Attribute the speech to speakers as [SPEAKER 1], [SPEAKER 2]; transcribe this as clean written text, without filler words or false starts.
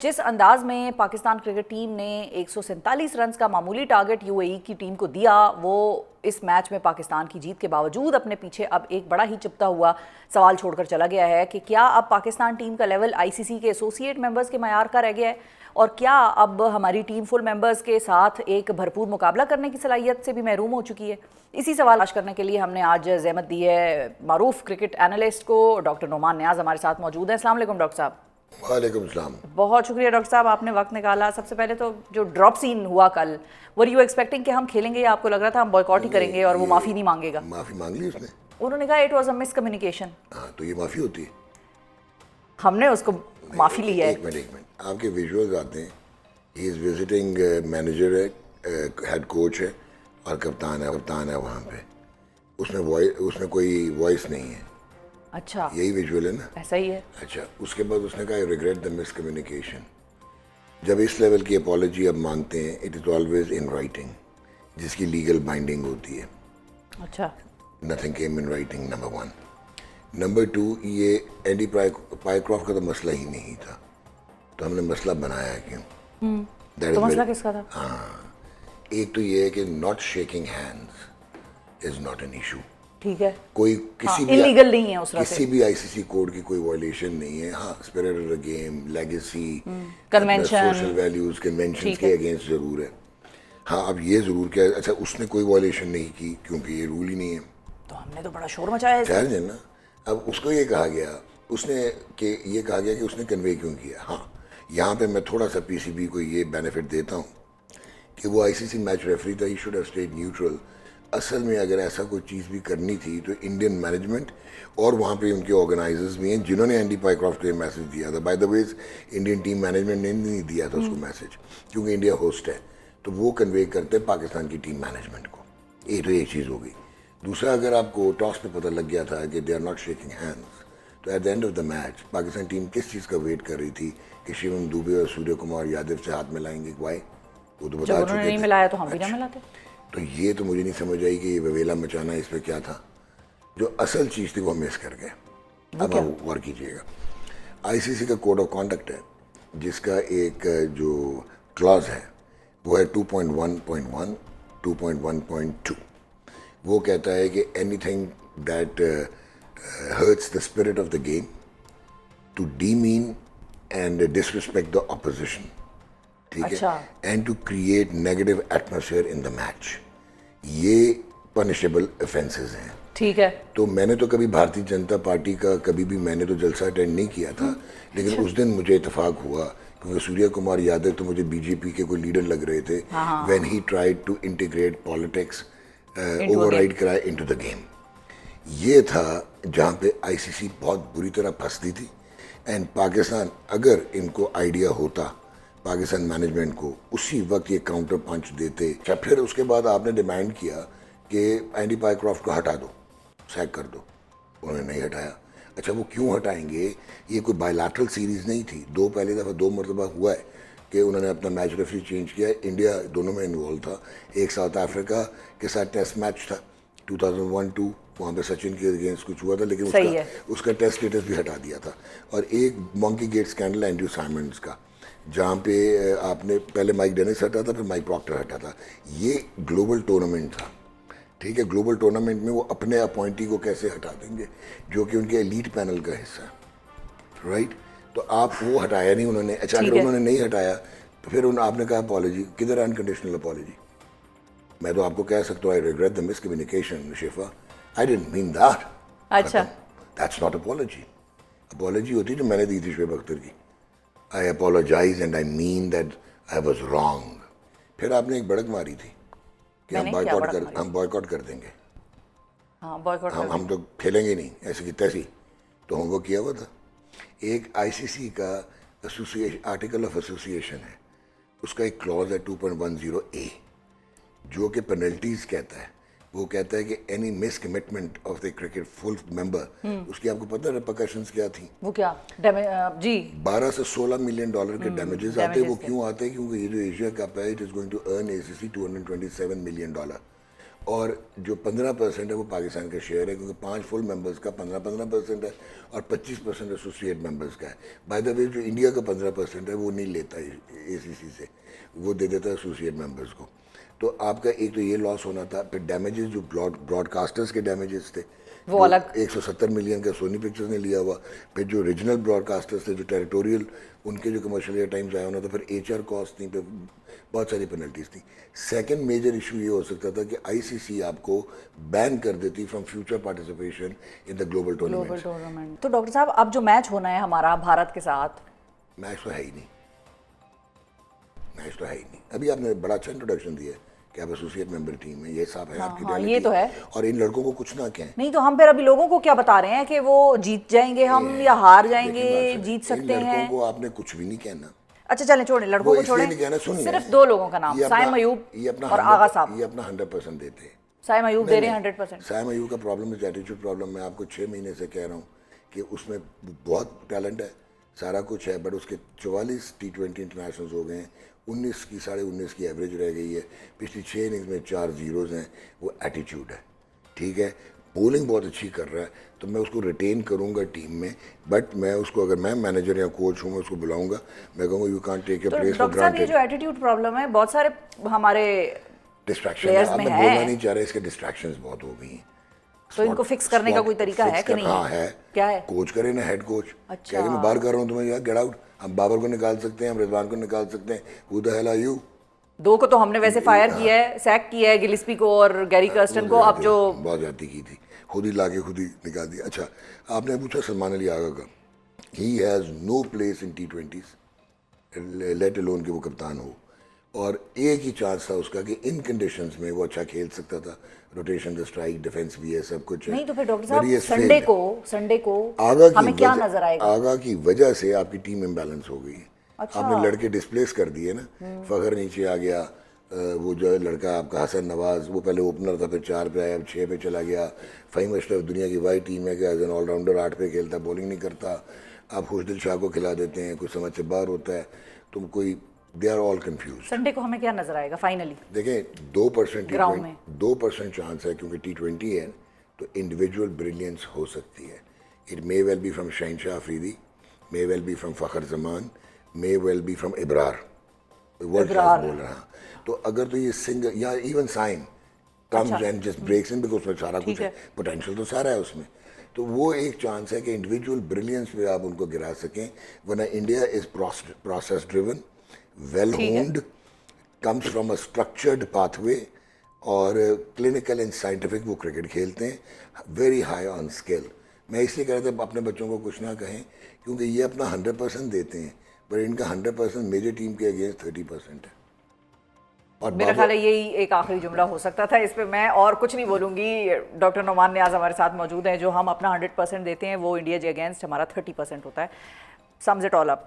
[SPEAKER 1] جس انداز میں پاکستان کرکٹ ٹیم نے 147 رنز کا معمولی ٹارگٹ یو اے ای کی ٹیم کو دیا، وہ اس میچ میں پاکستان کی جیت کے باوجود اپنے پیچھے اب ایک بڑا ہی چپتا ہوا سوال چھوڑ کر چلا گیا ہے کہ کیا اب پاکستان ٹیم کا لیول آئی سی سی کے ایسوسیٹ ممبرز کے معیار کا رہ گیا ہے، اور کیا اب ہماری ٹیم فل ممبرز کے ساتھ ایک بھرپور مقابلہ کرنے کی صلاحیت سے بھی محروم ہو چکی ہے۔ اسی سوال آج کرنے کے لیے ہم نے آج زحمت دی ہے معروف کرکٹ انالسٹ کو، ڈاکٹر نعمان نیاز ہمارے ساتھ موجود ہیں۔ السلام علیکم ڈاکٹر صاحب۔
[SPEAKER 2] وعلیکم السلام۔
[SPEAKER 1] بہت شکریہ ڈاکٹر صاحب، آپ نے وقت نکالا۔ سب سے پہلے تو جو ڈراپ سین ہوا کل، ور یو ایکسپیکٹنگ کہ ہم کھیلیں گے یا آپ کو لگ رہا تھا ہم بوائیکاٹ ہی کریں گے اور وہ معافی نہیں مانگے گا؟
[SPEAKER 2] معافی مانگ لی اس نے،
[SPEAKER 1] انہوں نے کہا it was a miss communication.
[SPEAKER 2] ہاں تو یہ معافی ہوتی ہے؟
[SPEAKER 1] ہم نے اس کو معافی لی ہے۔
[SPEAKER 2] ایک منٹ آپ کے ویژولز آتے ہیں، ہی از وزٹنگ مینیجر ہے، ہیڈ کوچ ہے اور کپتان ہے وہاں پہ، اس میں کوئی وائس نہیں ہے۔
[SPEAKER 1] اچھا
[SPEAKER 2] یہی ویژول ہے نا؟
[SPEAKER 1] ایسا ہی ہے۔
[SPEAKER 2] اچھا، اس کے بعد اس نے کہا آئی ریگریٹ دا مس کمیونیکیشن۔ جب اس لیول کی اپالوجی اب مانگتے ہیں، it is always in writing, جس کی لیگل بائنڈنگ ہوتی ہے۔
[SPEAKER 1] اچھا،
[SPEAKER 2] nothing came in writing, number 1۔ Number 2، یہ اینڈی پائیکرافٹ کا تو مسئلہ ہی نہیں تھا، تو ہم نے مسئلہ بنایا کیوں؟
[SPEAKER 1] تو مسئلہ کس کا تھا؟
[SPEAKER 2] ایک تو یہ ہے کہ not shaking hands is not an issue,
[SPEAKER 1] ٹھیک ہے،
[SPEAKER 2] کوئی کسی بھی
[SPEAKER 1] انلیگل نہیں ہے اس طرح سے،
[SPEAKER 2] کسی بھی آئی سی سی کوڈ کی کوئی وائلیشن نہیں ہے۔ ہاں، spirit of the game, legacy,
[SPEAKER 1] convention,
[SPEAKER 2] social values, conventions کے اگینسٹ ضرور ہے۔ ہاں، اب یہ ضرور کیا، اچھا اس نے کوئی وائلیشن نہیں کی کیونکہ یہ رول ہی نہیں ہے،
[SPEAKER 1] تو ہم نے تو بڑا شور مچایا ہے۔
[SPEAKER 2] ظاہر ہے نا۔ اب اس کو یہ کہا گیا، یہ کہا گیا کہ اس نے کنوے کیوں کیا۔ ہاں، یہاں پہ میں تھوڑا سا پی سی بی کو یہ بینیفٹ دیتا ہوں کہ وہ آئی سی سی میچ ریفری تھا، he should have stayed neutral. اصل میں اگر ایسا کوئی چیز بھی کرنی تھی تو انڈین مینجمنٹ اور وہاں پہ ان کے آرگنائزرز بھی ہیں جنہوں نے اینڈی پائیکرافٹ کو یہ میسج دیا تھا۔ By the way Indian team management نے نہیں دیا تھا اس کو میسج، کیونکہ انڈیا ہوسٹ ہے، تو وہ کنوے کرتے پاکستان کی ٹیم مینجمنٹ کو۔ یہ تو ایک چیز ہو گئی۔ دوسرا، اگر آپ کو ٹاس پہ پتہ لگ گیا تھا کہ they are not shaking hands, تو at the end of the match Pakistan team کس چیز کا ویٹ کر رہی تھی کہ شیوم دوبے اور سوریہ کمار یادو سے ہاتھ ملائیں گے؟ وائی؟ وہ تو بتا
[SPEAKER 1] جب انہوں نے
[SPEAKER 2] چکے
[SPEAKER 1] نہیں
[SPEAKER 2] تھے۔
[SPEAKER 1] ملایا تو ہم بھی نہ ملاتے۔
[SPEAKER 2] تو یہ تو مجھے نہیں سمجھ آئی کہ یہ وویلا مچانا اس پہ کیا تھا۔ جو اصل چیز تھی وہ مس کر گئے۔ اب آپ غور کیجیے گا، آئی سی سی کا کوڈ آف کانڈکٹ ہے جس کا ایک جو کلاز ہے وہ ہے 2.1.1 2.1.2۔ وہ کہتا ہے کہ anything that hurts the spirit of the game to demean and disrespect the opposition, ٹھیک ہے، and to create negative atmosphere in the match, یہ پنشیبل offences ہیں۔
[SPEAKER 1] ٹھیک ہے،
[SPEAKER 2] تو میں نے تو کبھی بھارتی جنتا پارٹی کا کبھی بھی میں نے تو جلسہ اٹینڈ نہیں کیا تھا، لیکن اس دن مجھے اتفاق ہوا کیونکہ سوریہ کمار یادو تو مجھے بی جے پی کے کوئی لیڈر لگ رہے تھے، when he tried to integrate politics, override کرائے انٹو دا گیم۔ یہ تھا جہاں پہ آئی سی سی بہت بری طرح پھنستی تھی، اینڈ پاکستان اگر ان کو آئیڈیا ہوتا، پاکستان مینجمنٹ کو اسی وقت یہ کاؤنٹر پنچ دیتے۔ پھر اس کے بعد آپ نے ڈیمانڈ کیا کہ اینڈی پائیکرافٹ کو ہٹا دو، سیک کر دو، انہوں نے نہیں ہٹایا۔ اچھا، وہ کیوں ہٹائیں گے؟ یہ کوئی بائی لیٹرل سیریز نہیں تھی، پہلی دفعہ 2 مرتبہ ہوا ہے کہ انہوں نے اپنا میچ ریفری چینج کیا ہے۔ انڈیا دونوں میں انوالو تھا، ایک ساؤتھ افریقہ کے ساتھ ٹیسٹ میچ تھا 2001-2، وہاں پہ سچن کے اگینسٹ کچھ ہوا تھا، لیکن اس کا ٹیسٹ اسٹیٹس بھی ہٹا دیا تھا۔ اور ایک مونکی گیٹ اسکینڈل اینڈریو سائمنڈز کا، جہاں پہ آپ نے پہلے مائک ڈینس ہٹا تھا، پھر مائک پراکٹر ہٹا تھا۔ یہ گلوبل ٹورنامنٹ تھا، ٹھیک ہے، گلوبل ٹورنامنٹ میں وہ اپنے اپوائنٹی کو کیسے ہٹا دیں گے جو کہ ان کے ایلیٹ پینل کا حصہ ہے، رائٹ؟ تو آپ وہ ہٹایا نہیں انہوں نے۔ اچھا، اگر انہوں نے نہیں ہٹایا تو پھر آپ نے کہا اپالوجی کدھر ہے؟ Unconditional apology. میں تو آپ کو کہہ سکتا ہوں آئی ریگریٹ دا مس کمیونیکیشن شفا، آئی ڈنٹ مین دیٹ۔
[SPEAKER 1] اچھا،
[SPEAKER 2] دیٹس ناٹ اپالوجی۔ اپالوجی ہوتی جو میں نے دی تھی شعیب اختر کی، I apologize and I mean that I was wrong. پھر آپ نے ایک بڑک ماری تھی کہ ہم بوائیکاٹ کر دیں گے، ہم تو کھیلیں گے نہیں ایسے کی تیسی، تو ہم وہ کیا ہوا تھا۔ ایک آئی سی سی کا آرٹیکل آف ایسوسیشن ہے، اس کا ایک کلوز ہے 2.10A جو کہ پینلٹیز کہتا ہے۔ وہ کہتا ہے کہ any miss commitment of the cricket full member, اس کی آپ کو پتہ ریپرکشنز کیا تھیں؟
[SPEAKER 1] وہ کیا؟ جی،
[SPEAKER 2] 12 سے 16 ملین ڈالر کے ڈیمیجز آتے ہیں۔ وہ کیوں آتے ہیں؟ کیونکہ یہ جو ایشیا کپ ہے، it is going to earn A C C $227 million, اور جو 15% ہے وہ پاکستان کا شیئر ہے، کیونکہ 5 فل ممبرس کا 15% ہے اور 25% ایسوسیٹ ممبرس کا ہے. بائی دا وے جو انڈیا کا 15% ہے وہ نہیں لیتا اے سی سی سے، وہ دے دیتا ہے ایسوسیٹ ممبرس کو. تو آپ کا ایک تو یہ لاس ہونا تھا. پھر ڈیمیجز جو براڈ کاسٹرز کے ڈیمیجز تھے
[SPEAKER 1] وہ الگ
[SPEAKER 2] 170 ملین کا سونی پکچرز نے لیا ہوا. پھر جو ریجنل براڈ کاسٹرز تھے جو ٹیریٹوریل ان کے جو کمرشل ایئر ٹائم ضائع ہونا تھا. پھر ایچ آر کاسٹ تھیں، پھر بہت ساری پینلٹیز تھیں. سیکنڈ میجر ایشو یہ ہو سکتا تھا کہ آئی سی سی آپ کو بین کر دیتی from future participation in the global tournament.
[SPEAKER 1] تو ڈاکٹر صاحب اب جو میچ ہونا ہے ہمارا بھارت کے ساتھ،
[SPEAKER 2] میچ تو ہے ہی نہیں، ابھی آپ نے بڑا اچھا انٹروڈکشن دیا ہے کہ آپ ایسوسیٹ ممبر ٹیم ہے، یہ صاحب ہے آپ کی ریئلٹی.
[SPEAKER 1] یہ تو ہے.
[SPEAKER 2] اور ان لڑکوں کو کچھ نہ کہیں.
[SPEAKER 1] نہیں تو ہم پھر ابھی لوگوں کو کیا بتا رہے ہیں کہ وہ جیت جائیں گے ہم یا ہار جائیں گے، جیت سکتے ہیں.
[SPEAKER 2] ان لڑکوں کو آپ نے کچھ بھی نہیں کہنا.
[SPEAKER 1] اچھا چلیں چھوڑیں لڑکوں کو چھوڑیں، صرف 2 لوگوں کا نام، سائم ایوب اور آغا صاحب.
[SPEAKER 2] یہ اپنا 100% دیتے ہیں.
[SPEAKER 1] سائم ایوب دے رہے ہیں 100%.
[SPEAKER 2] سائم ایوب کا پرابلم ہے ایٹیٹیوڈ پرابلم. میں آپ کو 6 مہینے سے کہہ رہا ہوں کہ اس میں بہت ٹیلنٹ ہے، سارا کچھ ہے، بٹ اس کے 44 T20 انٹرنیشنلز ہو گئے ہیں، 19 کی 19.5 کی ایوریج رہ گئی ہے. پچھلی 6 اننگز میں 4 زیروز ہیں. وہ ایٹیٹیوڈ ہے. ٹھیک ہے، بولنگ بہت اچھی کر رہا ہے، تو میں اس کو ریٹین کروں گا ٹیم میں. بٹ میں اس کو، اگر میں مینیجر یا کوچ ہوں، میں اس کو بلاؤں گا، میں کہوں گا you can't take your place for
[SPEAKER 1] doctor صاحب یہ
[SPEAKER 2] گرانٹیڈ.
[SPEAKER 1] جو ایٹیٹیوڈ پرابلم ہے بہت سارے ہمارے
[SPEAKER 2] ڈسٹریکشن
[SPEAKER 1] پلیئرز
[SPEAKER 2] آپ
[SPEAKER 1] میں
[SPEAKER 2] میں
[SPEAKER 1] ہے،
[SPEAKER 2] بولنا نہیں چاہ رہا، اس کے ڈسٹریکشنز بہت ہو گئی ہیں.
[SPEAKER 1] تو ان کو فکس کرنے کا کوئی طریقہ ہے کہ نہیں؟
[SPEAKER 2] ہاں ہے.
[SPEAKER 1] کیا ہے؟
[SPEAKER 2] کوچ کرے نا، ہیڈ کوچ.
[SPEAKER 1] اچھا
[SPEAKER 2] کہہ کہ میں باہر کر رہا ہوں تمہیں، یار گیٹ آؤٹ. ہم بابر کو نکال سکتے ہیں، ہم رضوان کو نکال سکتے ہیں. ہو دا ہیل آر یو؟
[SPEAKER 1] 2 کو تو ہم نے ویسے فائر کیا ہے، سیک کیا ہے، گلسپی کو اور گیری کرسٹن کو. اب جو
[SPEAKER 2] بہت زیادتی کی تھی، خود ہی لا کے خود ہی نکال دیا. اچھا آپ نے پوچھا سلمان علی آغا کا، he has no place in T20s، let alone کہ وہ کپتان ہو. اور ایک ہی چانس تھا اس کا کہ ان کنڈیشنز میں وہ اچھا کھیل سکتا تھا. روٹیشن دا اسٹرائک، ڈیفینس بھی ہے، سب کچھ ہے.
[SPEAKER 1] نہیں تو پھر ڈاکٹر صاحب سنڈے کو
[SPEAKER 2] آغا
[SPEAKER 1] ہمیں کیا نظر آئے گا؟
[SPEAKER 2] آغا کی وجہ سے آپ کی ٹیم امبیلنس ہو گئی ہے. آپ نے لڑکے ڈسپلیس کر دیے نا. فخر نیچے آ گیا، وہ جو ہے لڑکا آپ کا حسن نواز، وہ پہلے اوپنر تھا، پھر 4 پہ آیا، اب 6 پہ چلا گیا. فہیم اشرف دنیا کی وائی ٹیم ہے کہ ایز این آل راؤنڈر 8 پہ کھیلتا، بولنگ نہیں کرتا. آپ خوشدل شاہ کو کھلا دیتے ہیں، کچھ سمجھ سے باہر ہوتا ہے. تم کوئی they are all confuse.
[SPEAKER 1] Sunday کو ہمیں کیا نظر آئے گا فائنلی؟
[SPEAKER 2] دیکھیں 2%
[SPEAKER 1] گراؤنڈ میں
[SPEAKER 2] 2% چانس ہے، کیونکہ T20 ہے تو انڈیویجول بریلینس ہو سکتی ہے. It may well be from Shaheen Shah Afridi, may well be from Fakhar Zaman, may well be from Abrar, world class بول رہا. تو اگر تو یہ سنگل یا even sign comes and just breaks in, because اس میں سارا کچھ ہے، پوٹینشیل تو سارا ہے اس میں. تو وہ ایک چانس ہے کہ انڈیویجول بریلینس پہ آپ ان کو گرا سکیں. ورنہ India is process driven, well honed, comes from a structured pathway, اور کلینکل اینڈ سائنٹیفک وہ کرکٹ کھیلتے ہیں، ویری ہائی آن اسکل. میں اس لیے کہہ رہا تھا اپنے بچوں کو کچھ نہ کہیں، کیونکہ یہ اپنا 100% دیتے ہیں، پر ان کا 100% میجر ٹیم کے اگینسٹ 30% ہے. اور
[SPEAKER 1] میرا خیال ہے یہی ایک آخری جملہ ہو سکتا تھا. اس پہ میں اور کچھ نہیں بولوں گی. ڈاکٹر نعمان نیاز ہمارے ساتھ موجود ہیں. جو ہم اپنا 100% دیتے ہیں وہ انڈیا کے اگینسٹ ہمارا 30% ہوتا ہے. Sums it all up.